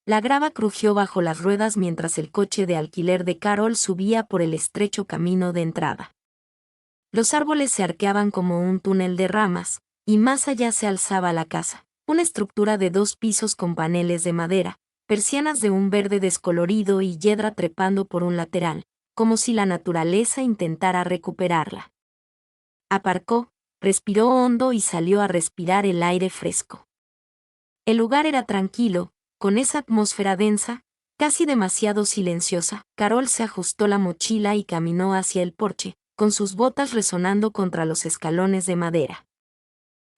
La grava crujió bajo las ruedas mientras el coche de alquiler de Carol subía por el estrecho camino de entrada. Los árboles se arqueaban como un túnel de ramas, y más allá se alzaba la casa, una estructura de 2 pisos con paneles de madera, persianas de un verde descolorido y hiedra trepando por un lateral, como si la naturaleza intentara recuperarla. Aparcó, respiró hondo y salió a respirar el aire fresco. El lugar era tranquilo, con esa atmósfera densa, casi demasiado silenciosa. Carol se ajustó la mochila y caminó hacia el porche, con sus botas resonando contra los escalones de madera.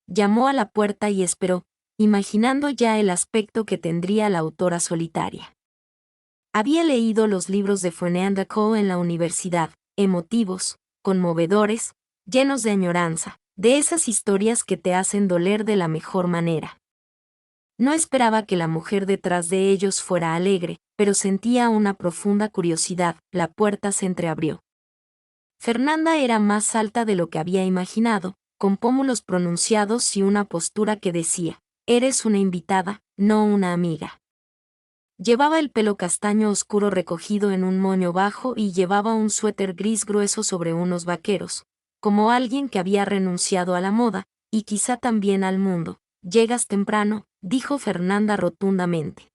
Llamó a la puerta y esperó, imaginando ya el aspecto que tendría la autora solitaria. Había leído los libros de Fernanda Cole en la universidad, emotivos, conmovedores, llenos de añoranza, de esas historias que te hacen doler de la mejor manera. No esperaba que la mujer detrás de ellos fuera alegre, pero sentía una profunda curiosidad. La puerta se entreabrió. Fernanda era más alta de lo que había imaginado, con pómulos pronunciados y una postura que decía: eres una invitada, no una amiga. Llevaba el pelo castaño oscuro recogido en un moño bajo y llevaba un suéter gris grueso sobre unos vaqueros, como alguien que había renunciado a la moda, y quizá también al mundo. «Llegas temprano», dijo Fernanda rotundamente.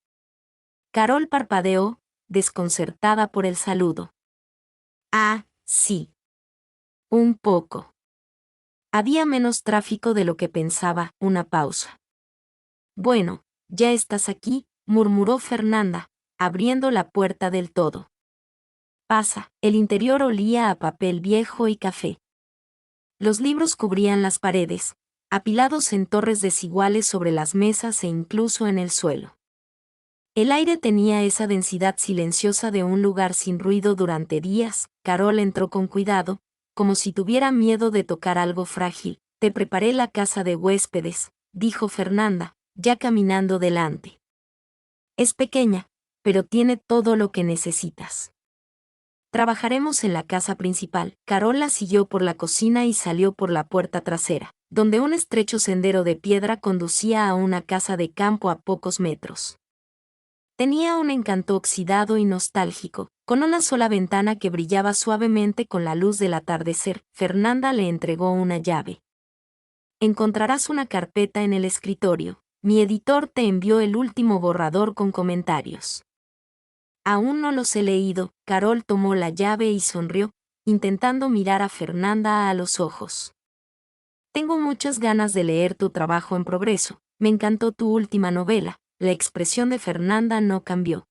Carol parpadeó, desconcertada por el saludo. «Ah, sí. Un poco». Había menos tráfico de lo que pensaba. Una pausa. «Bueno, ya estás aquí», murmuró Fernanda, abriendo la puerta del todo. «Pasa». El interior olía a papel viejo y café. Los libros cubrían las paredes, apilados en torres desiguales sobre las mesas e incluso en el suelo. El aire tenía esa densidad silenciosa de un lugar sin ruido durante días. Carol entró con cuidado, como si tuviera miedo de tocar algo frágil. «Te preparé la casa de huéspedes», dijo Fernanda, ya caminando delante. «Es pequeña, pero tiene todo lo que necesitas. Trabajaremos en la casa principal». Carol la siguió por la cocina y salió por la puerta trasera, donde un estrecho sendero de piedra conducía a una casa de campo a pocos metros. Tenía un encanto oxidado y nostálgico, con una sola ventana que brillaba suavemente con la luz del atardecer. Fernanda le entregó una llave. «Encontrarás una carpeta en el escritorio. Mi editor te envió el último borrador con comentarios». «Aún no los he leído». Carol tomó la llave y sonrió, intentando mirar a Fernanda a los ojos. «Tengo muchas ganas de leer tu trabajo en progreso. Me encantó tu última novela». La expresión de Fernanda no cambió.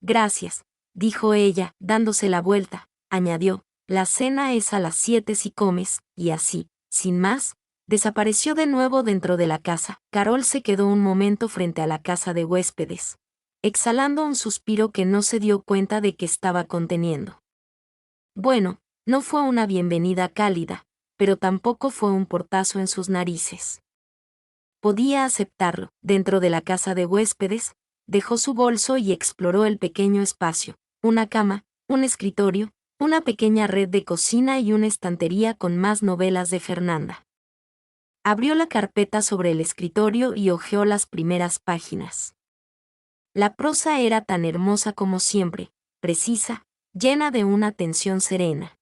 «Gracias», dijo ella, dándose la vuelta. Añadió: «La cena es a las 7 si comes», y así, sin más, desapareció de nuevo dentro de la casa. Carol se quedó un momento frente a la casa de huéspedes, exhalando un suspiro que no se dio cuenta de que estaba conteniendo. Bueno, no fue una bienvenida cálida, pero tampoco fue un portazo en sus narices. Podía aceptarlo. Dentro de la casa de huéspedes, dejó su bolso y exploró el pequeño espacio: una cama, un escritorio, una pequeña red de cocina y una estantería con más novelas de Fernanda. Abrió la carpeta sobre el escritorio y hojeó las primeras páginas. La prosa era tan hermosa como siempre, precisa, llena de una tensión serena.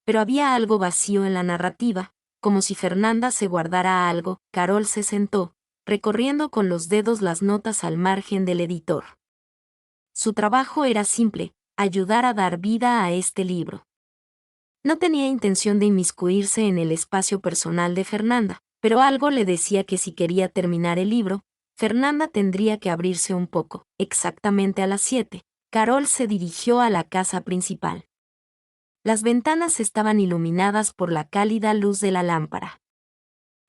Pero había algo vacío en la narrativa, como si Fernanda se guardara algo. Carol se sentó, recorriendo con los dedos las notas al margen del editor. Su trabajo era simple: ayudar a dar vida a este libro. No tenía intención de inmiscuirse en el espacio personal de Fernanda, pero algo le decía que si quería terminar el libro, Fernanda tendría que abrirse un poco. Exactamente a las 7, Carol se dirigió a la casa principal. Las ventanas estaban iluminadas por la cálida luz de la lámpara.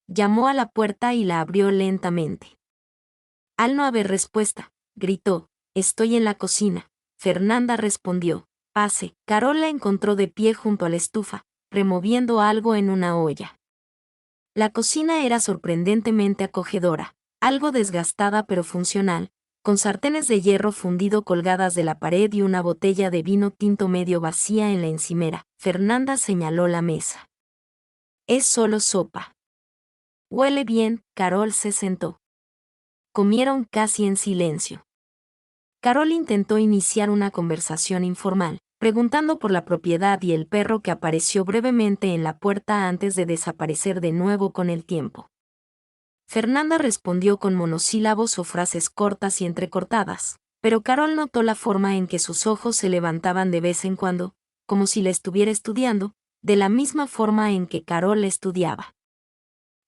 Llamó a la puerta y la abrió lentamente. Al no haber respuesta, gritó: «Estoy en la cocina». Fernanda respondió: «Pase». Carol la encontró de pie junto a la estufa, removiendo algo en una olla. La cocina era sorprendentemente acogedora, algo desgastada pero funcional, con sartenes de hierro fundido colgadas de la pared y una botella de vino tinto medio vacía en la encimera. Fernanda señaló la mesa. «Es solo sopa». «Huele bien». Carol se sentó. Comieron casi en silencio. Carol intentó iniciar una conversación informal, preguntando por la propiedad y el perro que apareció brevemente en la puerta antes de desaparecer de nuevo con el tiempo. Fernanda respondió con monosílabos o frases cortas y entrecortadas, pero Carol notó la forma en que sus ojos se levantaban de vez en cuando, como si la estuviera estudiando, de la misma forma en que Carol la estudiaba.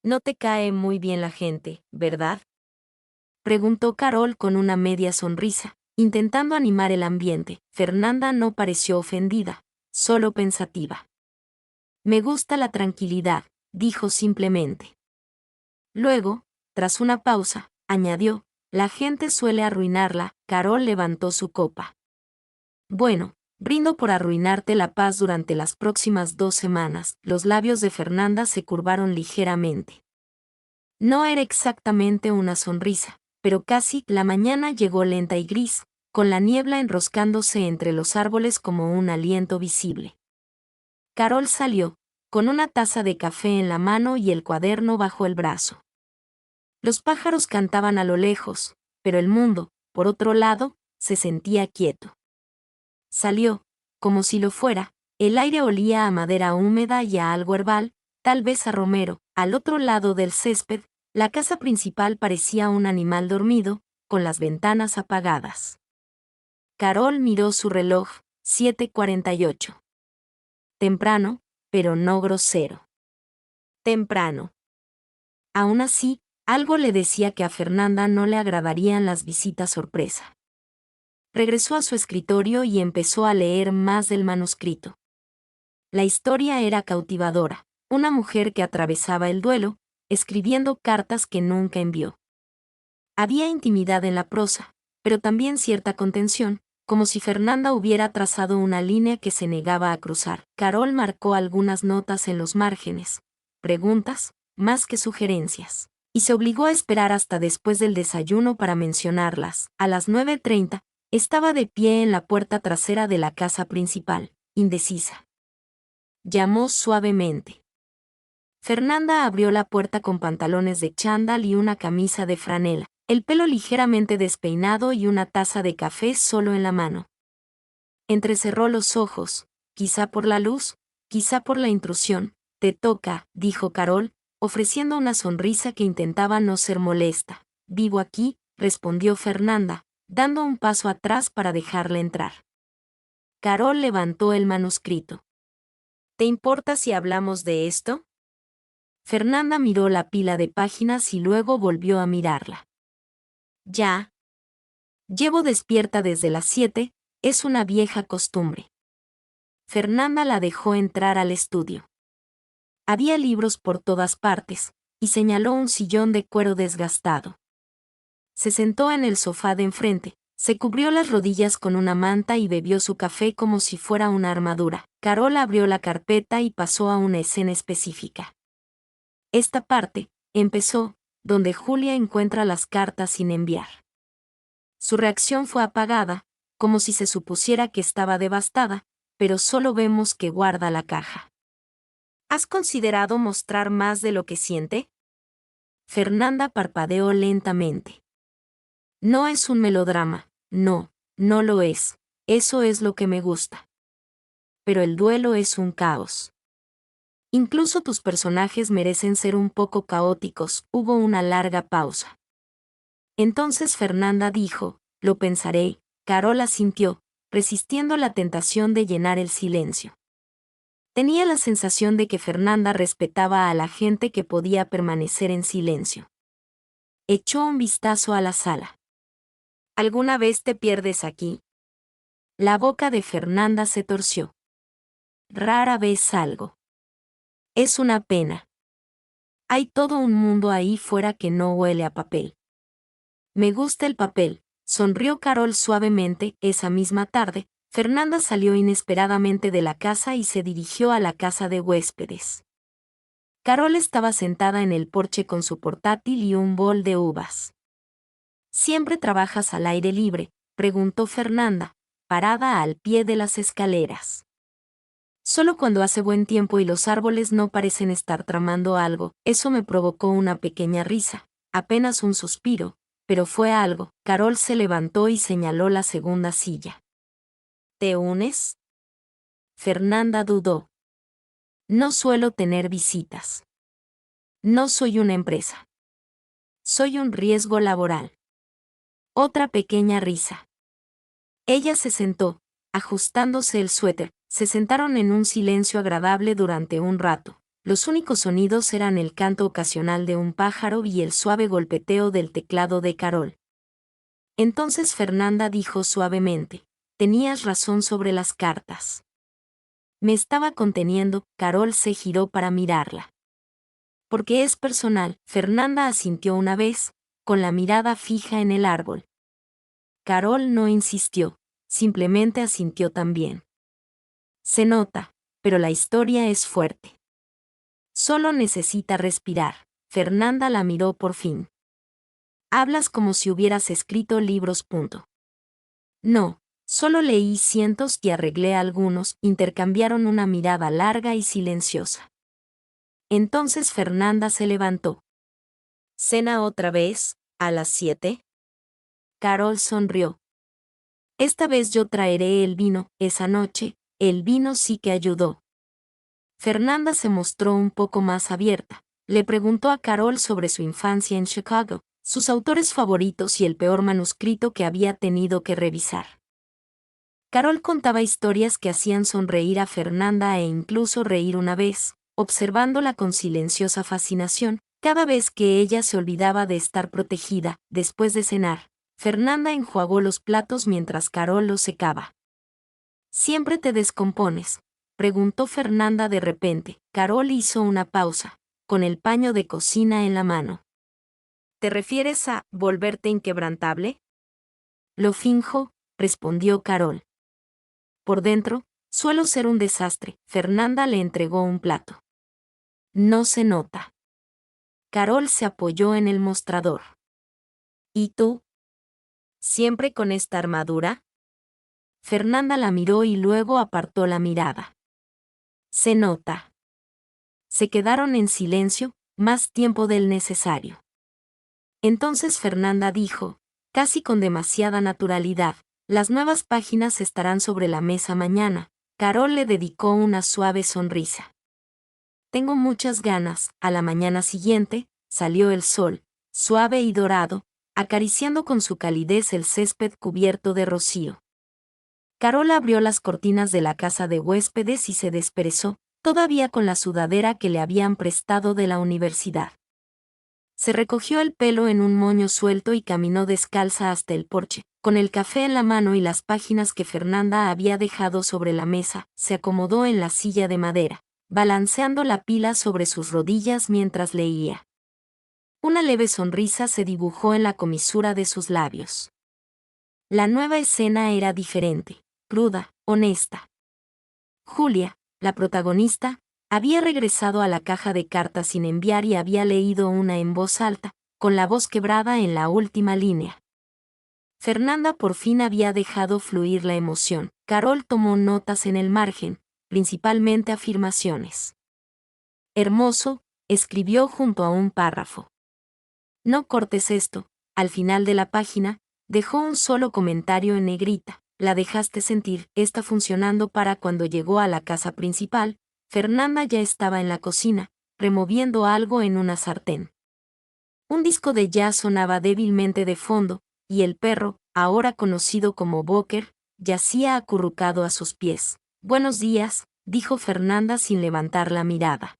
«No te cae muy bien la gente, ¿verdad?», preguntó Carol con una media sonrisa, intentando animar el ambiente. Fernanda no pareció ofendida, solo pensativa. «Me gusta la tranquilidad», dijo simplemente. Luego, tras una pausa, añadió, «La gente suele arruinarla». Carol levantó su copa. «Bueno, brindo por arruinarte la paz durante las próximas 2 semanas». Los labios de Fernanda se curvaron ligeramente. No era exactamente una sonrisa, pero casi. La mañana llegó lenta y gris, con la niebla enroscándose entre los árboles como un aliento visible. Carol salió, con una taza de café en la mano y el cuaderno bajo el brazo. Los pájaros cantaban a lo lejos, pero el mundo, por otro lado, se sentía quieto. Salió, como si lo fuera, el aire olía a madera húmeda y a algo herbal, tal vez a romero. Al otro lado del césped, la casa principal parecía un animal dormido, con las ventanas apagadas. Carol miró su reloj, 7:48. Temprano, pero no grosero. Temprano. Aún así, algo le decía que a Fernanda no le agradarían las visitas sorpresa. Regresó a su escritorio y empezó a leer más del manuscrito. La historia era cautivadora, una mujer que atravesaba el duelo, escribiendo cartas que nunca envió. Había intimidad en la prosa, pero también cierta contención, como si Fernanda hubiera trazado una línea que se negaba a cruzar. Carol marcó algunas notas en los márgenes, preguntas, más que sugerencias, y se obligó a esperar hasta después del desayuno para mencionarlas. A las 9:30, estaba de pie en la puerta trasera de la casa principal, indecisa. Llamó suavemente. Fernanda abrió la puerta con pantalones de chándal y una camisa de franela, el pelo ligeramente despeinado y una taza de café solo en la mano. Entrecerró los ojos, quizá por la luz, quizá por la intrusión. «Te toca», dijo Carol, ofreciendo una sonrisa que intentaba no ser molesta. «Vivo aquí», respondió Fernanda, dando un paso atrás para dejarle entrar. Carol levantó el manuscrito. «¿Te importa si hablamos de esto?». Fernanda miró la pila de páginas y luego volvió a mirarla. «Ya. Llevo despierta desde las 7, es una vieja costumbre». Fernanda la dejó entrar al estudio. Había libros por todas partes, y señaló un sillón de cuero desgastado. Se sentó en el sofá de enfrente, se cubrió las rodillas con una manta y bebió su café como si fuera una armadura. Carol abrió la carpeta y pasó a una escena específica. «Esta parte», empezó, «donde Julia encuentra las cartas sin enviar». Su reacción fue apagada, como si se supusiera que estaba devastada, pero solo vemos que guarda la caja. «¿Has considerado mostrar más de lo que siente?». Fernanda parpadeó lentamente. «No es un melodrama, no, no lo es, eso es lo que me gusta. Pero el duelo es un caos. Incluso tus personajes merecen ser un poco caóticos». Hubo una larga pausa. Entonces Fernanda dijo, «Lo pensaré». Carol asintió, resistiendo la tentación de llenar el silencio. Tenía la sensación de que Fernanda respetaba a la gente que podía permanecer en silencio. Echó un vistazo a la sala. «¿Alguna vez te pierdes aquí?». La boca de Fernanda se torció. «Rara vez salgo. Es una pena. Hay todo un mundo ahí fuera que no huele a papel». «Me gusta el papel», sonrió Carol suavemente. Esa misma tarde, Fernanda salió inesperadamente de la casa y se dirigió a la casa de huéspedes. Carol estaba sentada en el porche con su portátil y un bol de uvas. «¿Siempre trabajas al aire libre?», preguntó Fernanda, parada al pie de las escaleras. «Solo cuando hace buen tiempo y los árboles no parecen estar tramando algo». Eso me provocó una pequeña risa, apenas un suspiro, pero fue algo. Carol se levantó y señaló la segunda silla. ¿Te unes? Fernanda dudó. No suelo tener visitas. No soy una empresa. Soy un riesgo laboral. Otra pequeña risa. Ella se sentó, ajustándose el suéter. Se sentaron en un silencio agradable durante un rato. Los únicos sonidos eran el canto ocasional de un pájaro y el suave golpeteo del teclado de Carol. Entonces Fernanda dijo suavemente: tenías razón sobre las cartas. Me estaba conteniendo. Carol se giró para mirarla. Porque es personal. Fernanda asintió una vez, con la mirada fija en el árbol. Carol no insistió, simplemente asintió también. Se nota, pero la historia es fuerte. Solo necesita respirar. Fernanda la miró por fin. Hablas como si hubieras escrito libros. No, solo leí cientos y arreglé algunos. Intercambiaron una mirada larga y silenciosa. Entonces Fernanda se levantó. ¿Cena otra vez, a las 7? Carol sonrió. Esta vez yo traeré el vino. Esa noche, el vino sí que ayudó. Fernanda se mostró un poco más abierta. Le preguntó a Carol sobre su infancia en Chicago, sus autores favoritos y el peor manuscrito que había tenido que revisar. Carol contaba historias que hacían sonreír a Fernanda e incluso reír una vez, observándola con silenciosa fascinación. Cada vez que ella se olvidaba de estar protegida, después de cenar, Fernanda enjuagó los platos mientras Carol los secaba. ¿Siempre te descompones?, preguntó Fernanda de repente. Carol hizo una pausa, con el paño de cocina en la mano. ¿Te refieres a volverte inquebrantable? Lo finjo, respondió Carol. Por dentro, suelo ser un desastre. Fernanda le entregó un plato. No se nota. Carol se apoyó en el mostrador. ¿Y tú? ¿Siempre con esta armadura? Fernanda la miró y luego apartó la mirada. Se nota. Se quedaron en silencio, más tiempo del necesario. Entonces Fernanda dijo, casi con demasiada naturalidad: las nuevas páginas estarán sobre la mesa mañana. Carol le dedicó una suave sonrisa. Tengo muchas ganas. A la mañana siguiente, salió el sol, suave y dorado, acariciando con su calidez el césped cubierto de rocío. Carol abrió las cortinas de la casa de huéspedes y se desperezó, todavía con la sudadera que le habían prestado de la universidad. Se recogió el pelo en un moño suelto y caminó descalza hasta el porche, con el café en la mano y las páginas que Fernanda había dejado sobre la mesa. Se acomodó en la silla de madera, balanceando la pila sobre sus rodillas mientras leía. Una leve sonrisa se dibujó en la comisura de sus labios. La nueva escena era diferente, cruda, honesta. Julia, la protagonista, había regresado a la caja de cartas sin enviar y había leído una en voz alta, con la voz quebrada en la última línea. Fernanda por fin había dejado fluir la emoción. Carol tomó notas en el margen, principalmente afirmaciones. Hermoso, escribió junto a un párrafo. No cortes esto. Al final de la página, dejó un solo comentario en negrita. La dejaste sentir. Está funcionando. Para cuando llegó a la casa principal, Fernanda ya estaba en la cocina, removiendo algo en una sartén. Un disco de jazz sonaba débilmente de fondo, y el perro, ahora conocido como Boker, yacía acurrucado a sus pies. Buenos días, dijo Fernanda sin levantar la mirada.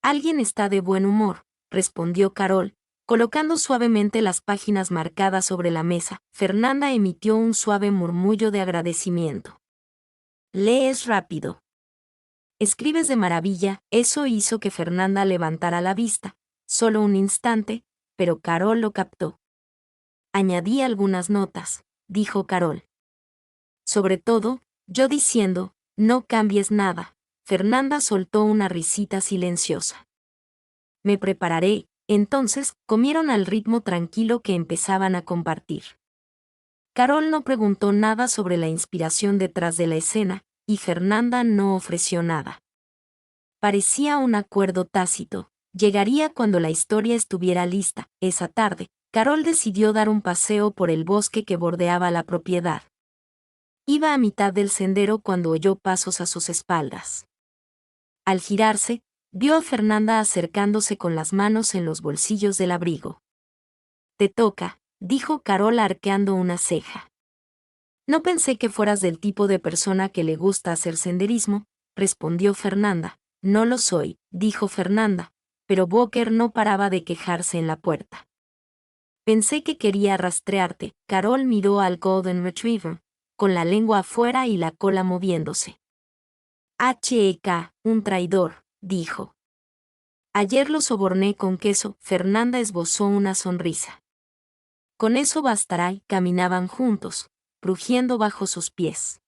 Alguien está de buen humor, respondió Carol, colocando suavemente las páginas marcadas sobre la mesa. Fernanda emitió un suave murmullo de agradecimiento. Lees rápido. Escribes de maravilla. Eso hizo que Fernanda levantara la vista, solo un instante, pero Carol lo captó. Añadí algunas notas, dijo Carol. Sobre todo, yo diciendo, no cambies nada. Fernanda soltó una risita silenciosa. Me prepararé. Entonces, comieron al ritmo tranquilo que empezaban a compartir. Carol no preguntó nada sobre la inspiración detrás de la escena, y Fernanda no ofreció nada. Parecía un acuerdo tácito. Llegaría cuando la historia estuviera lista. Esa tarde, Carol decidió dar un paseo por el bosque que bordeaba la propiedad. Iba a mitad del sendero cuando oyó pasos a sus espaldas. Al girarse, vio a Fernanda acercándose con las manos en los bolsillos del abrigo. «Te toca», dijo Carol arqueando una ceja. «No pensé que fueras del tipo de persona que le gusta hacer senderismo», respondió Fernanda. «No lo soy», dijo Fernanda, pero Walker no paraba de quejarse en la puerta. «Pensé que quería rastrearte». Carol miró al Golden Retriever, con la lengua afuera y la cola moviéndose. «H.E.K., un traidor», dijo. «Ayer lo soborné con queso». Fernanda esbozó una sonrisa. «Con eso bastará». Y caminaban juntos, crujiendo bajo sus pies.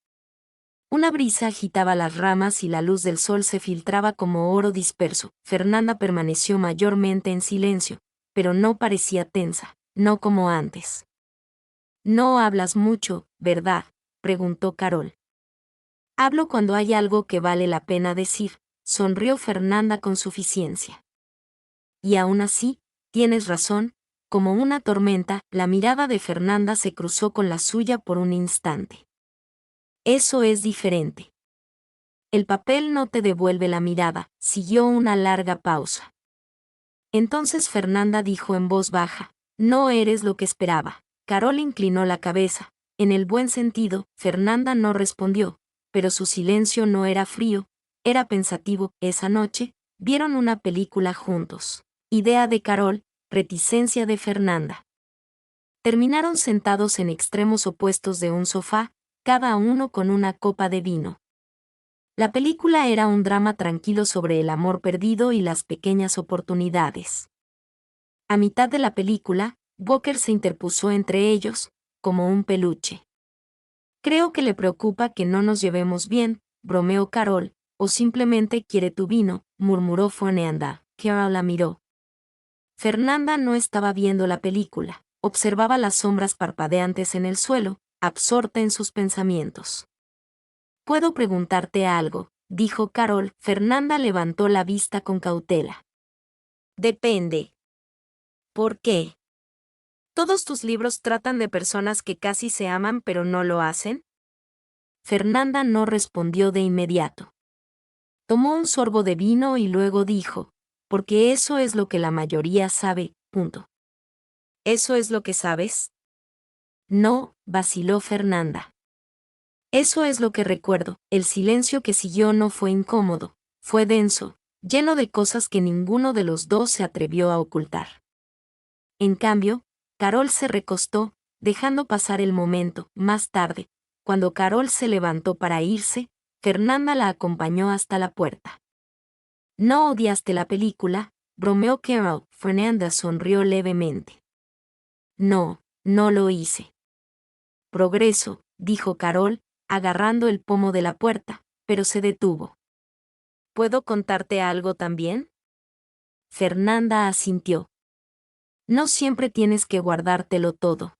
Una brisa agitaba las ramas y la luz del sol se filtraba como oro disperso. Fernanda permaneció mayormente en silencio, pero no parecía tensa, no como antes. «No hablas mucho, ¿verdad?», preguntó Carol. «Hablo cuando hay algo que vale la pena decir», sonrió Fernanda con suficiencia. «Y aún así, tienes razón». Como una tormenta, la mirada de Fernanda se cruzó con la suya por un instante. «Eso es diferente. El papel no te devuelve la mirada», siguió una larga pausa. Entonces Fernanda dijo en voz baja: «No eres lo que esperaba». Carol inclinó la cabeza. En el buen sentido, Fernanda no respondió, pero su silencio no era frío, era pensativo. Esa noche, vieron una película juntos. Idea de Carol, reticencia de Fernanda. Terminaron sentados en extremos opuestos de un sofá, cada uno con una copa de vino. La película era un drama tranquilo sobre el amor perdido y las pequeñas oportunidades. A mitad de la película, Walker se interpuso entre ellos, como un peluche. «Creo que le preocupa que no nos llevemos bien», bromeó Carol, «o simplemente quiere tu vino», murmuró Fernanda. Carol la miró. Fernanda no estaba viendo la película, observaba las sombras parpadeantes en el suelo, absorta en sus pensamientos. «¿Puedo preguntarte algo?», dijo Carol. Fernanda levantó la vista con cautela. «Depende». «¿Por qué? ¿Todos tus libros tratan de personas que casi se aman pero no lo hacen?». Fernanda no respondió de inmediato. Tomó un sorbo de vino y luego dijo: «Porque eso es lo que la mayoría sabe, punto». «¿Eso es lo que sabes?». «No», vaciló Fernanda. «Eso es lo que recuerdo». El silencio que siguió no fue incómodo, fue denso, lleno de cosas que ninguno de los dos se atrevió a ocultar. En cambio, Carol se recostó, dejando pasar el momento. Más tarde, cuando Carol se levantó para irse, Fernanda la acompañó hasta la puerta. «¿No odiaste la película?», bromeó Carol. Fernanda sonrió levemente. «No, no lo hice». «Progreso», dijo Carol, agarrando el pomo de la puerta, pero se detuvo. «¿Puedo contarte algo también?». Fernanda asintió. «No siempre tienes que guardártelo todo.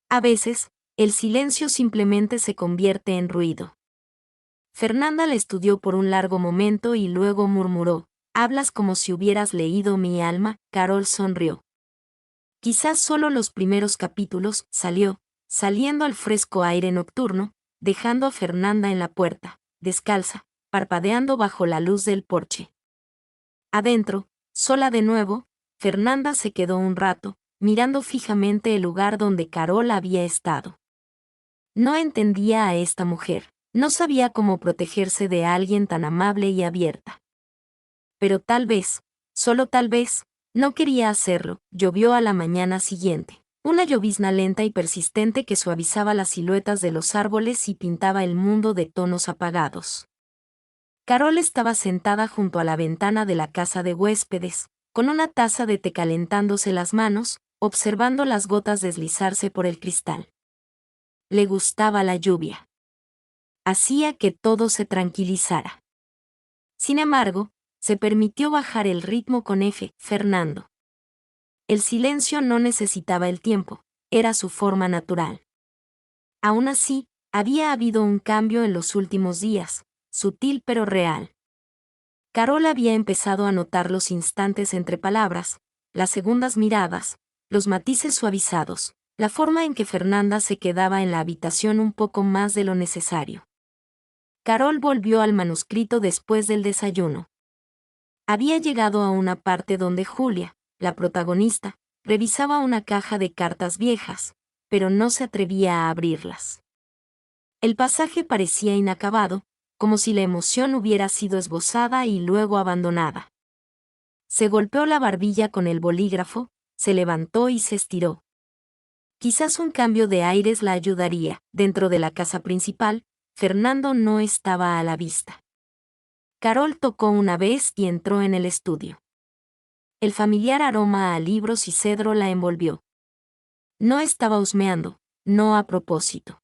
A veces, el silencio simplemente se convierte en ruido». Fernanda le estudió por un largo momento y luego murmuró: «Hablas como si hubieras leído mi alma». Carol sonrió. «Quizás solo los primeros capítulos». Saliendo al fresco aire nocturno, dejando a Fernanda en la puerta, descalza, parpadeando bajo la luz del porche. Adentro, sola de nuevo, Fernanda se quedó un rato, mirando fijamente el lugar donde Carol había estado. No entendía a esta mujer, no sabía cómo protegerse de alguien tan amable y abierta. Pero tal vez, solo tal vez, no quería hacerlo. Llovió a la mañana siguiente. Una llovizna lenta y persistente que suavizaba las siluetas de los árboles y pintaba el mundo de tonos apagados. Carol estaba sentada junto a la ventana de la casa de huéspedes, con una taza de té calentándose las manos, observando las gotas deslizarse por el cristal. Le gustaba la lluvia. Hacía que todo se tranquilizara. Sin embargo, se permitió bajar el ritmo con Fernando. El silencio no necesitaba el tiempo, era su forma natural. Aún así, había habido un cambio en los últimos días, sutil pero real. Carol había empezado a notar los instantes entre palabras, las segundas miradas, los matices suavizados, la forma en que Fernanda se quedaba en la habitación un poco más de lo necesario. Carol volvió al manuscrito después del desayuno. Había llegado a una parte donde Julia, la protagonista, revisaba una caja de cartas viejas, pero no se atrevía a abrirlas. El pasaje parecía inacabado, como si la emoción hubiera sido esbozada y luego abandonada. Se golpeó la barbilla con el bolígrafo, se levantó y se estiró. Quizás un cambio de aires la ayudaría. Dentro de la casa principal, Fernando no estaba a la vista. Carol tocó una vez y entró en el estudio. El familiar aroma a libros y cedro la envolvió. No estaba husmeando, no a propósito.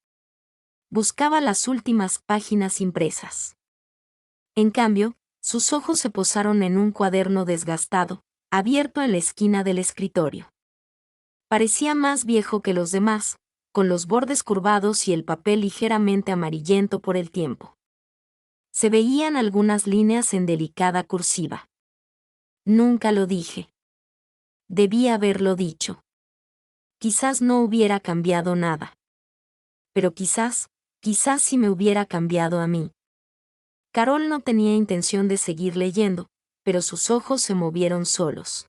Buscaba las últimas páginas impresas. En cambio, sus ojos se posaron en un cuaderno desgastado, abierto en la esquina del escritorio. Parecía más viejo que los demás, con los bordes curvados y el papel ligeramente amarillento por el tiempo. Se veían algunas líneas en delicada cursiva. Nunca lo dije. Debí haberlo dicho. Quizás no hubiera cambiado nada. Pero quizás sí me hubiera cambiado a mí. Carol no tenía intención de seguir leyendo, pero sus ojos se movieron solos.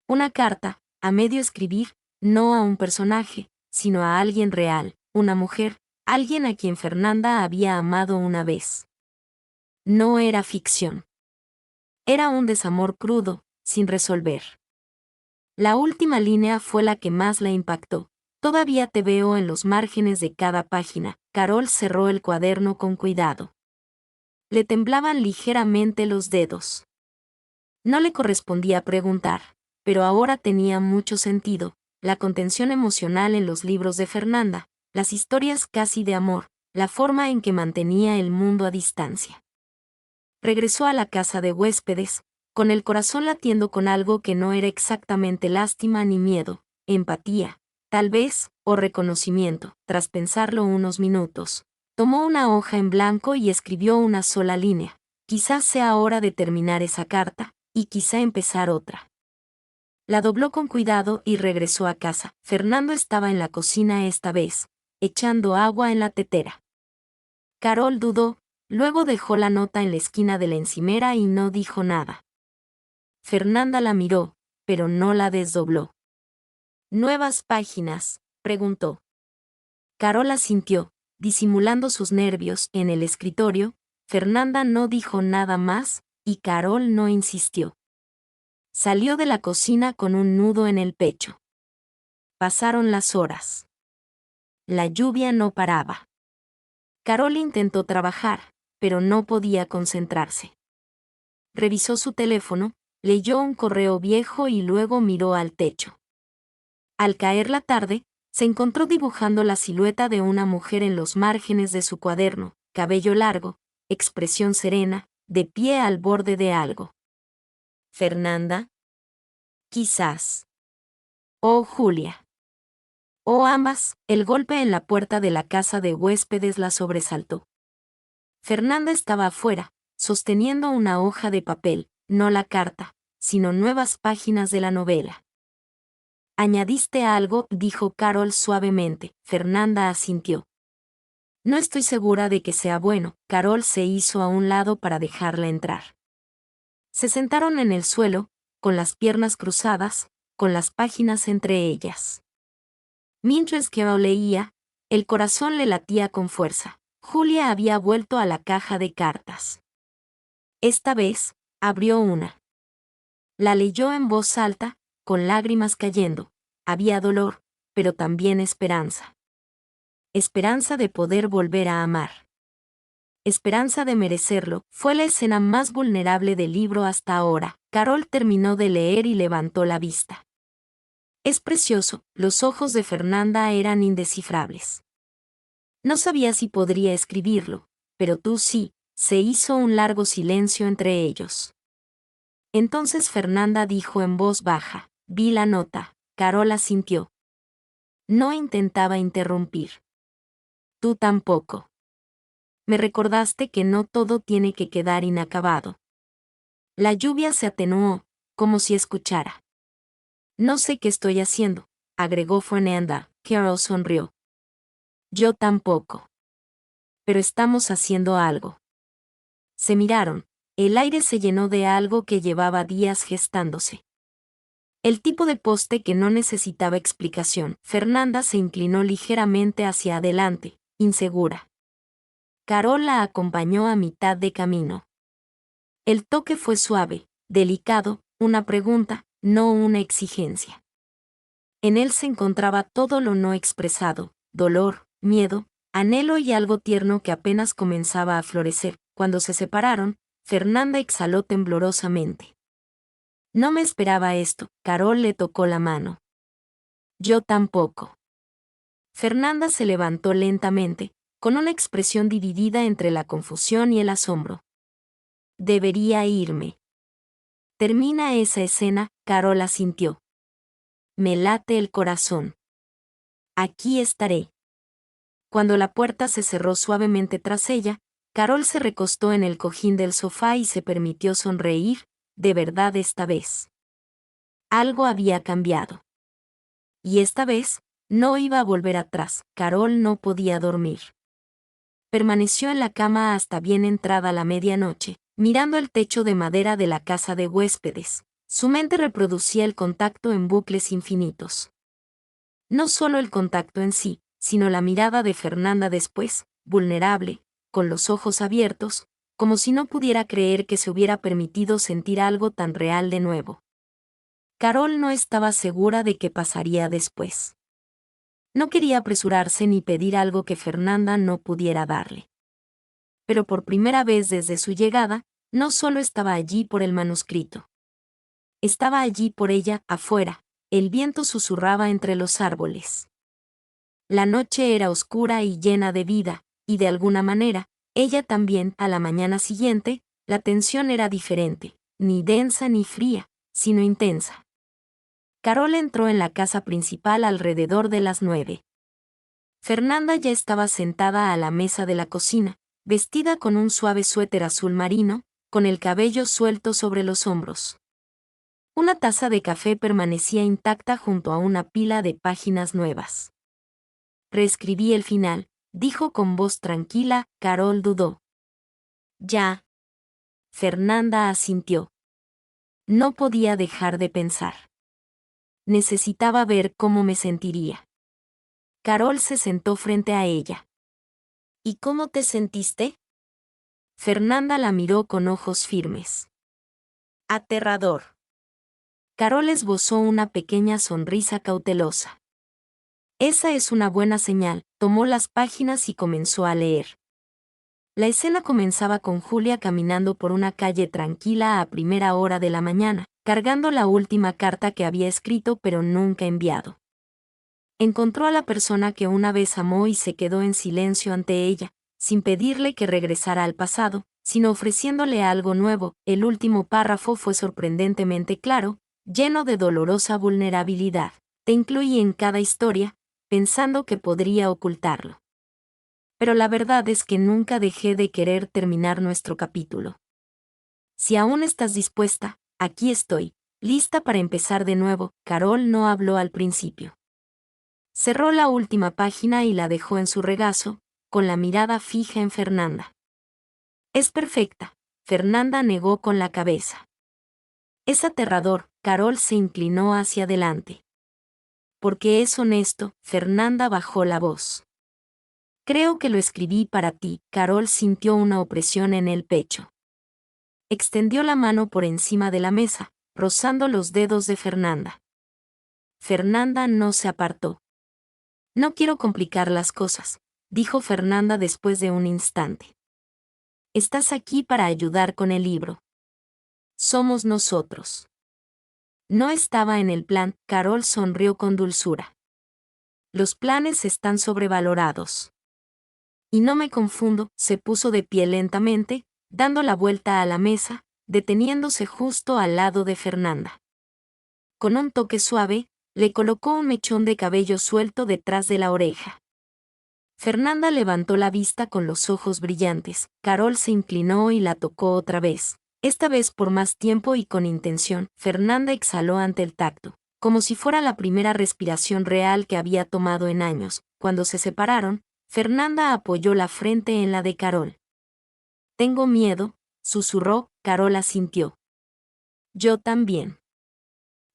Una carta, a medio escribir, no a un personaje, sino a alguien real, una mujer, alguien a quien Fernanda había amado una vez. No era ficción. Era un desamor crudo, sin resolver. La última línea fue la que más la impactó. Todavía te veo en los márgenes de cada página. Carol cerró el cuaderno con cuidado. Le temblaban ligeramente los dedos. No le correspondía preguntar, pero ahora tenía mucho sentido, la contención emocional en los libros de Fernanda, las historias casi de amor, la forma en que mantenía el mundo a distancia. Regresó a la casa de huéspedes, con el corazón latiendo con algo que no era exactamente lástima ni miedo, empatía, tal vez, o reconocimiento. Tras pensarlo unos minutos, tomó una hoja en blanco y escribió una sola línea. Quizás sea hora de terminar esa carta, y quizá empezar otra. La dobló con cuidado y regresó a casa. Fernando estaba en la cocina esta vez, echando agua en la tetera. Carol dudó, luego dejó la nota en la esquina de la encimera y no dijo nada. Fernanda la miró, pero no la desdobló. ¿Nuevas páginas?, preguntó. Carol asintió, disimulando sus nervios. En el escritorio, Fernanda no dijo nada más, y Carol no insistió. Salió de la cocina con un nudo en el pecho. Pasaron las horas. La lluvia no paraba. Carol intentó trabajar, pero no podía concentrarse. Revisó su teléfono, leyó un correo viejo y luego miró al techo. Al caer la tarde, se encontró dibujando la silueta de una mujer en los márgenes de su cuaderno, cabello largo, expresión serena, de pie al borde de algo. ¿Fernanda? Quizás. O Julia. O ambas. El golpe en la puerta de la casa de huéspedes la sobresaltó. Fernanda estaba afuera, sosteniendo una hoja de papel, no la carta, sino nuevas páginas de la novela. ¿Añadiste algo?, dijo Carol suavemente. Fernanda asintió. No estoy segura de que sea bueno. Carol se hizo a un lado para dejarla entrar. Se sentaron en el suelo, con las piernas cruzadas, con las páginas entre ellas. Mientras que leía, el corazón le latía con fuerza. Julia había vuelto a la caja de cartas. Esta vez, abrió una. La leyó en voz alta, con lágrimas cayendo. Había dolor, pero también esperanza. Esperanza de poder volver a amar. Esperanza de merecerlo. Fue la escena más vulnerable del libro hasta ahora. Carol terminó de leer y levantó la vista. Es precioso, los ojos de Fernanda eran indescifrables. No sabía si podría escribirlo, pero tú sí. Se hizo un largo silencio entre ellos. Entonces Fernanda dijo en voz baja, vi la nota. Carol asintió. No intentaba interrumpir. Tú tampoco. Me recordaste que no todo tiene que quedar inacabado. La lluvia se atenuó, como si escuchara. No sé qué estoy haciendo, agregó Fernanda. Carol sonrió. Yo tampoco. Pero estamos haciendo algo. Se miraron. El aire se llenó de algo que llevaba días gestándose. El tipo de poste que no necesitaba explicación. Fernanda se inclinó ligeramente hacia adelante, insegura. Carol la acompañó a mitad de camino. El toque fue suave, delicado, una pregunta, no una exigencia. En él se encontraba todo lo no expresado, dolor, miedo, anhelo y algo tierno que apenas comenzaba a florecer. Cuando se separaron, Fernanda exhaló temblorosamente. No me esperaba esto. Carol le tocó la mano. Yo tampoco. Fernanda se levantó lentamente, con una expresión dividida entre la confusión y el asombro. Debería irme. Termina esa escena, Carol asintió. Me late el corazón. Aquí estaré. Cuando la puerta se cerró suavemente tras ella, Carol se recostó en el cojín del sofá y se permitió sonreír, de verdad esta vez. Algo había cambiado. Y esta vez, no iba a volver atrás. Carol no podía dormir. Permaneció en la cama hasta bien entrada la medianoche, mirando el techo de madera de la casa de huéspedes. Su mente reproducía el contacto en bucles infinitos. No solo el contacto en sí, sino la mirada de Fernanda después, vulnerable, con los ojos abiertos, como si no pudiera creer que se hubiera permitido sentir algo tan real de nuevo. Carol no estaba segura de qué pasaría después. No quería apresurarse ni pedir algo que Fernanda no pudiera darle. Pero por primera vez desde su llegada, no solo estaba allí por el manuscrito. Estaba allí por ella, afuera. El viento susurraba entre los árboles. La noche era oscura y llena de vida, y de alguna manera, ella también. A la mañana siguiente, la tensión era diferente, ni densa ni fría, sino intensa. Carol entró en la casa principal alrededor de las 9. Fernanda ya estaba sentada a la mesa de la cocina, vestida con un suave suéter azul marino, con el cabello suelto sobre los hombros. Una taza de café permanecía intacta junto a una pila de páginas nuevas. Reescribí el final, dijo con voz tranquila. Carol dudó. Ya. Fernanda asintió. No podía dejar de pensar. Necesitaba ver cómo me sentiría. Carol se sentó frente a ella. ¿Y cómo te sentiste? Fernanda la miró con ojos firmes. Aterrador. Carol esbozó una pequeña sonrisa cautelosa. Esa es una buena señal. Tomó las páginas y comenzó a leer. La escena comenzaba con Julia caminando por una calle tranquila a primera hora de la mañana, cargando la última carta que había escrito pero nunca enviado. Encontró a la persona que una vez amó y se quedó en silencio ante ella, sin pedirle que regresara al pasado, sino ofreciéndole algo nuevo. El último párrafo fue sorprendentemente claro, lleno de dolorosa vulnerabilidad. Te incluí en cada historia, pensando que podría ocultarlo. Pero la verdad es que nunca dejé de querer terminar nuestro capítulo. Si aún estás dispuesta, aquí estoy, lista para empezar de nuevo. Carol no habló al principio. Cerró la última página y la dejó en su regazo, con la mirada fija en Fernanda. Es perfecta, Fernanda negó con la cabeza. Es aterrador. Carol se inclinó hacia adelante. Porque es honesto. Fernanda bajó la voz. Creo que lo escribí para ti. Carol sintió una opresión en el pecho. Extendió la mano por encima de la mesa, rozando los dedos de Fernanda. Fernanda no se apartó. No quiero complicar las cosas, dijo Fernanda después de un instante. Estás aquí para ayudar con el libro. Somos nosotros. No estaba en el plan. Carol sonrió con dulzura. Los planes están sobrevalorados. Y no me confundo. Se puso de pie lentamente, dando la vuelta a la mesa, deteniéndose justo al lado de Fernanda. Con un toque suave, le colocó un mechón de cabello suelto detrás de la oreja. Fernanda levantó la vista con los ojos brillantes. Carol se inclinó y la tocó otra vez, esta vez por más tiempo y con intención. Fernanda exhaló ante el tacto. Como si fuera la primera respiración real que había tomado en años, cuando se separaron, Fernanda apoyó la frente en la de Carol. Tengo miedo, susurró. Carol asintió. Yo también.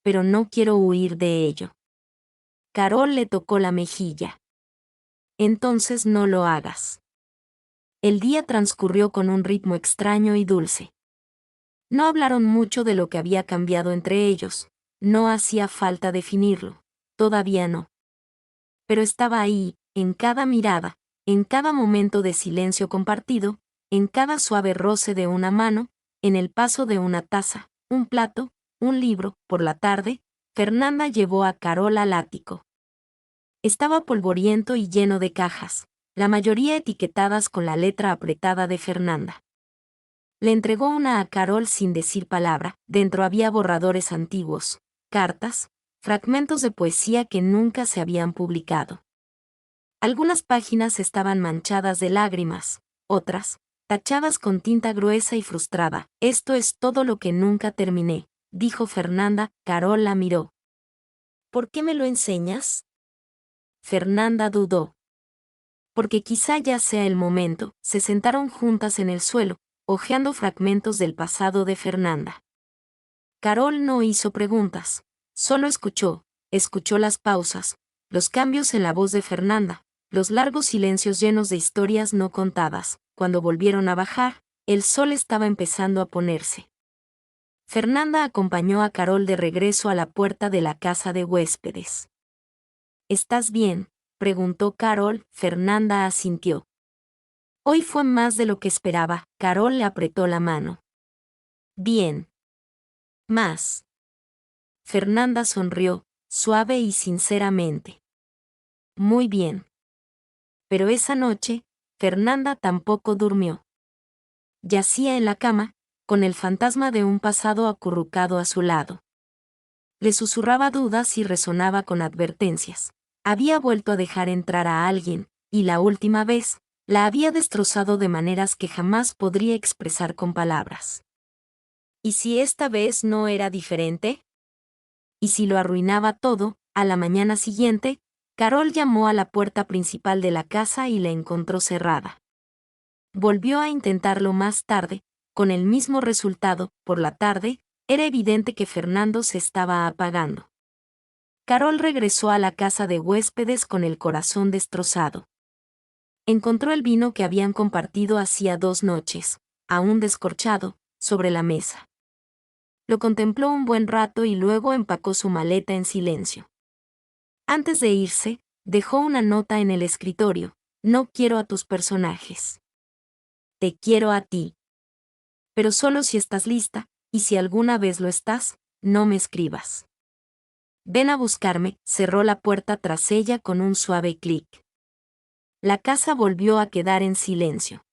Pero no quiero huir de ello. Carol le tocó la mejilla. Entonces no lo hagas. El día transcurrió con un ritmo extraño y dulce. No hablaron mucho de lo que había cambiado entre ellos, no hacía falta definirlo, todavía no. Pero estaba ahí, en cada mirada, en cada momento de silencio compartido, en cada suave roce de una mano, en el paso de una taza, un plato, un libro. Por la tarde, Fernanda llevó a Carol al ático. Estaba polvoriento y lleno de cajas, la mayoría etiquetadas con la letra apretada de Fernanda. Le entregó una a Carol sin decir palabra. Dentro había borradores antiguos, cartas, fragmentos de poesía que nunca se habían publicado. Algunas páginas estaban manchadas de lágrimas, otras, tachadas con tinta gruesa y frustrada. Esto es todo lo que nunca terminé, dijo Fernanda. Carol la miró. ¿Por qué me lo enseñas? Fernanda dudó. Porque quizá ya sea el momento. Se sentaron juntas en el suelo, hojeando fragmentos del pasado de Fernanda. Carol no hizo preguntas, solo escuchó las pausas, los cambios en la voz de Fernanda, los largos silencios llenos de historias no contadas. Cuando volvieron a bajar, el sol estaba empezando a ponerse. Fernanda acompañó a Carol de regreso a la puerta de la casa de huéspedes. ¿Estás bien?, preguntó Carol. Fernanda asintió. Hoy fue más de lo que esperaba. Carol le apretó la mano. Bien. Más. Fernanda sonrió, suave y sinceramente. Muy bien. Pero esa noche, Fernanda tampoco durmió. Yacía en la cama, con el fantasma de un pasado acurrucado a su lado. Le susurraba dudas y resonaba con advertencias. Había vuelto a dejar entrar a alguien, y la última vez, la había destrozado de maneras que jamás podría expresar con palabras. ¿Y si esta vez no era diferente? ¿Y si lo arruinaba todo? A la mañana siguiente, Carol llamó a la puerta principal de la casa y la encontró cerrada. Volvió a intentarlo más tarde, con el mismo resultado. Por la tarde, era evidente que Fernando se estaba apagando. Carol regresó a la casa de huéspedes con el corazón destrozado. Encontró el vino que habían compartido hacía 2 noches, aún descorchado, sobre la mesa. Lo contempló un buen rato y luego empacó su maleta en silencio. Antes de irse, dejó una nota en el escritorio. No quiero a tus personajes. Te quiero a ti. Pero solo si estás lista, y si alguna vez lo estás, no me escribas. Ven a buscarme. Cerró la puerta tras ella con un suave clic. La casa volvió a quedar en silencio.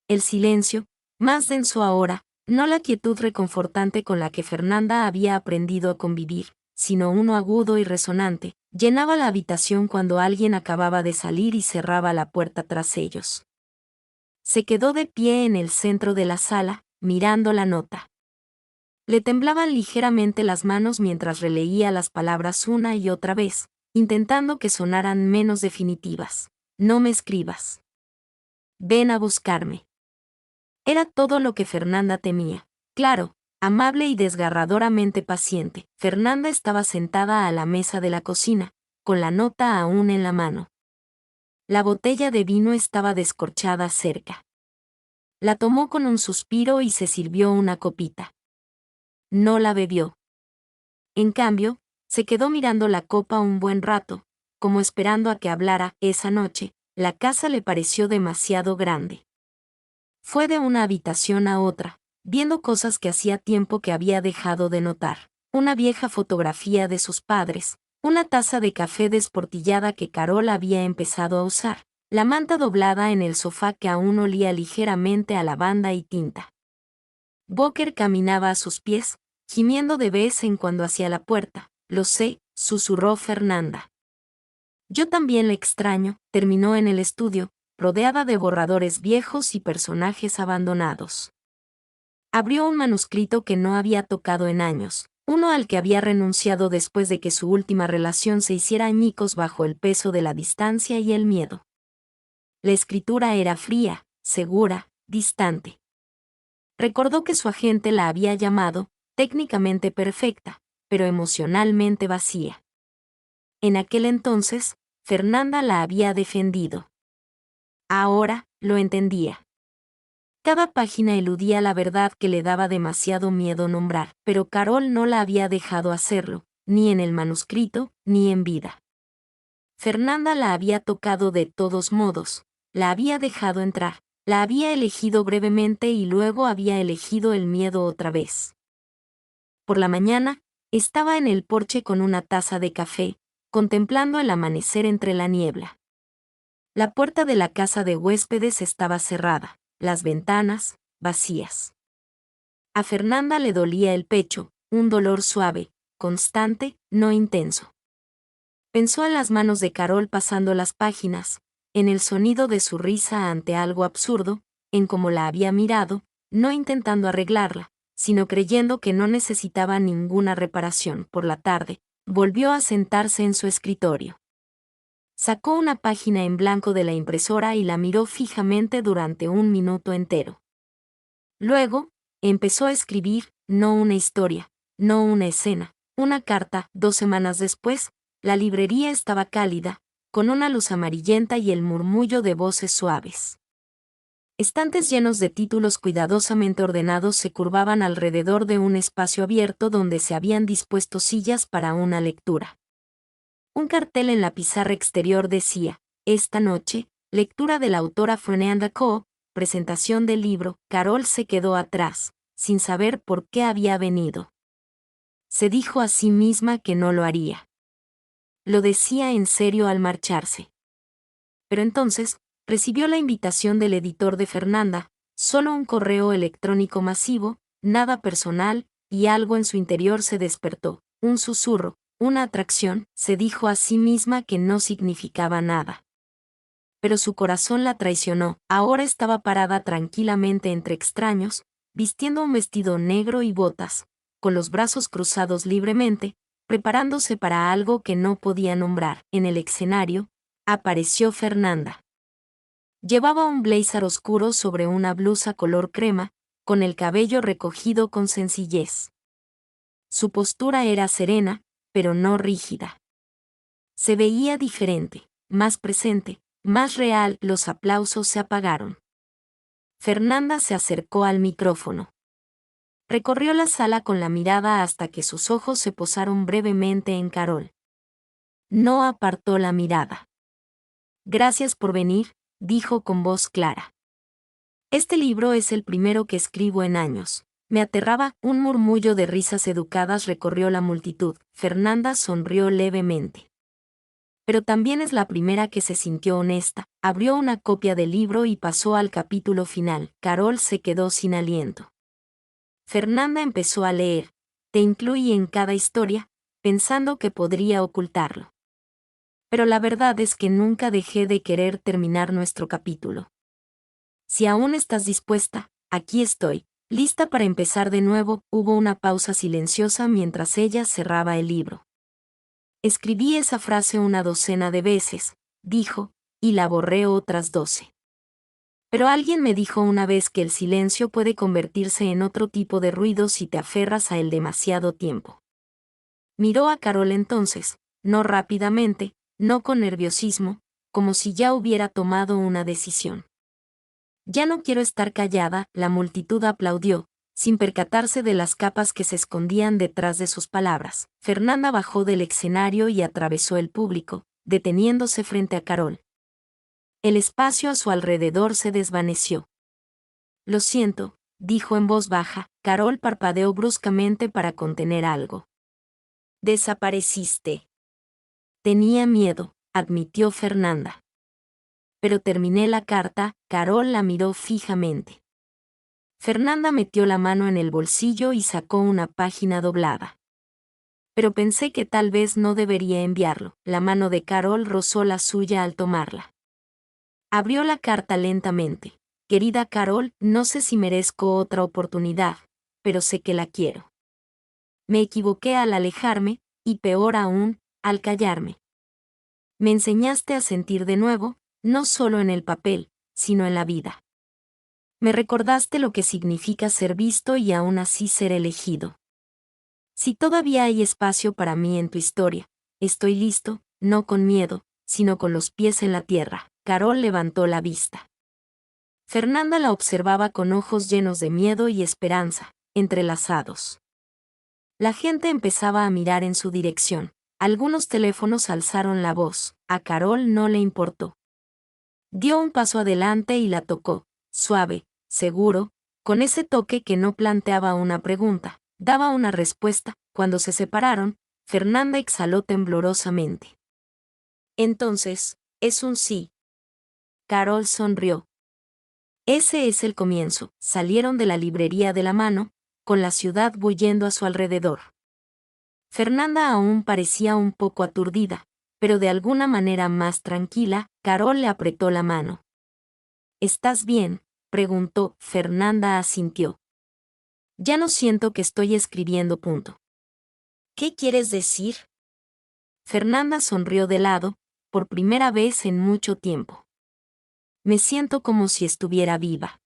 El silencio, más denso ahora, no la quietud reconfortante con la que Fernanda había aprendido a convivir, sino uno agudo y resonante, llenaba la habitación cuando alguien acababa de salir y cerraba la puerta tras ellos. Se quedó de pie en el centro de la sala, mirando la nota. Le temblaban ligeramente las manos mientras releía las palabras una y otra vez, intentando que sonaran menos definitivas. No me escribas. Ven a buscarme. Era todo lo que Fernanda temía. Claro, amable y desgarradoramente paciente. Fernanda estaba sentada a la mesa de la cocina, con la nota aún en la mano. La botella de vino estaba descorchada cerca. La tomó con un suspiro y se sirvió una copita. No la bebió. En cambio, se quedó mirando la copa un buen rato, como esperando a que hablara. Esa noche, la casa le pareció demasiado grande. Fue de una habitación a otra, viendo cosas que hacía tiempo que había dejado de notar. Una vieja fotografía de sus padres, una taza de café desportillada que Carol había empezado a usar, la manta doblada en el sofá que aún olía ligeramente a lavanda y tinta. Booker caminaba a sus pies, gimiendo de vez en cuando hacia la puerta. Lo sé, susurró Fernanda. Yo también le extraño. Terminó en el estudio, rodeada de borradores viejos y personajes abandonados. Abrió un manuscrito que no había tocado en años, Uno al que había renunciado después de que su última relación se hiciera añicos bajo el peso de la distancia y el miedo. La escritura era fría, segura, distante. Recordó que su agente la había llamado, técnicamente perfecta, pero emocionalmente vacía. En aquel entonces, Fernanda la había defendido. Ahora, lo entendía. Cada página eludía la verdad que le daba demasiado miedo nombrar, pero Carol no la había dejado hacerlo, ni en el manuscrito, ni en vida. Fernanda la había tocado de todos modos, la había dejado entrar, la había elegido brevemente y luego había elegido el miedo otra vez. Por la mañana, estaba en el porche con una taza de café, contemplando el amanecer entre la niebla. La puerta de la casa de huéspedes estaba cerrada, las ventanas, vacías. A Fernanda le dolía el pecho, un dolor suave, constante, no intenso. Pensó en las manos de Carol pasando las páginas, en el sonido de su risa ante algo absurdo, en cómo la había mirado, no intentando arreglarla, sino creyendo que no necesitaba ninguna reparación. Por la tarde, volvió a sentarse en su escritorio. Sacó una página en blanco de la impresora y la miró fijamente durante un minuto entero. Luego, empezó a escribir, no una historia, no una escena, una carta. 2 semanas después, la librería estaba cálida, con una luz amarillenta y el murmullo de voces suaves. Estantes llenos de títulos cuidadosamente ordenados se curvaban alrededor de un espacio abierto donde se habían dispuesto sillas para una lectura. Un cartel en la pizarra exterior decía, esta noche, lectura de la autora Fernanda Ko, presentación del libro. Carol se quedó atrás, sin saber por qué había venido. Se dijo a sí misma que no lo haría. Lo decía en serio al marcharse. Pero entonces, recibió la invitación del editor de Fernanda, solo un correo electrónico masivo, nada personal, y algo en su interior se despertó, un susurro, una atracción. Se dijo a sí misma que no significaba nada. Pero su corazón la traicionó. Ahora estaba parada tranquilamente entre extraños, vistiendo un vestido negro y botas, con los brazos cruzados libremente, preparándose para algo que no podía nombrar. En el escenario, apareció Fernanda. Llevaba un blazer oscuro sobre una blusa color crema, con el cabello recogido con sencillez. Su postura era serena, pero no rígida. Se veía diferente, más presente, más real. Los aplausos se apagaron. Fernanda se acercó al micrófono. Recorrió la sala con la mirada hasta que sus ojos se posaron brevemente en Carol. No apartó la mirada. Gracias por venir, dijo con voz clara. Este libro es el primero que escribo en años. Me aterraba. Un murmullo de risas educadas recorrió la multitud. Fernanda sonrió levemente. Pero también es la primera que se sintió honesta. Abrió una copia del libro y pasó al capítulo final. Carol se quedó sin aliento. Fernanda empezó a leer. Te incluí en cada historia, pensando que podría ocultarlo. Pero la verdad es que nunca dejé de querer terminar nuestro capítulo. Si aún estás dispuesta, aquí estoy, lista para empezar de nuevo. Hubo una pausa silenciosa mientras ella cerraba el libro. Escribí esa frase una docena de veces, dijo, y la borré otras 12. Pero alguien me dijo una vez que el silencio puede convertirse en otro tipo de ruido si te aferras a él demasiado tiempo. Miró a Carol entonces, no rápidamente, no con nerviosismo, como si ya hubiera tomado una decisión. Ya no quiero estar callada. La multitud aplaudió, sin percatarse de las capas que se escondían detrás de sus palabras. Fernanda bajó del escenario y atravesó el público, deteniéndose frente a Carol. El espacio a su alrededor se desvaneció. Lo siento, dijo en voz baja. Carol parpadeó bruscamente para contener algo. Desapareciste. Tenía miedo, admitió Fernanda. Pero terminé la carta. Carol la miró fijamente. Fernanda metió la mano en el bolsillo y sacó una página doblada. Pero pensé que tal vez no debería enviarlo. La mano de Carol rozó la suya al tomarla. Abrió la carta lentamente. Querida Carol, no sé si merezco otra oportunidad, pero sé que la quiero. Me equivoqué al alejarme, y peor aún, al callarme. Me enseñaste a sentir de nuevo, no solo en el papel, sino en la vida. Me recordaste lo que significa ser visto y aún así ser elegido. Si todavía hay espacio para mí en tu historia, estoy listo, no con miedo, sino con los pies en la tierra. Carol levantó la vista. Fernanda la observaba con ojos llenos de miedo y esperanza, entrelazados. La gente empezaba a mirar en su dirección. Algunos teléfonos alzaron la voz. A Carol no le importó. Dio un paso adelante y la tocó, suave, seguro, con ese toque que no planteaba una pregunta, daba una respuesta. Cuando se separaron, Fernanda exhaló temblorosamente. Entonces, es un sí. Carol sonrió. Ese es el comienzo. Salieron de la librería de la mano, con la ciudad bullendo a su alrededor. Fernanda aún parecía un poco aturdida, pero de alguna manera más tranquila. Carol le apretó la mano. ¿Estás bien?, preguntó. Fernanda asintió. Ya no siento que estoy escribiendo. ¿Qué quieres decir? Fernanda sonrió de lado, por primera vez en mucho tiempo. Me siento como si estuviera viva.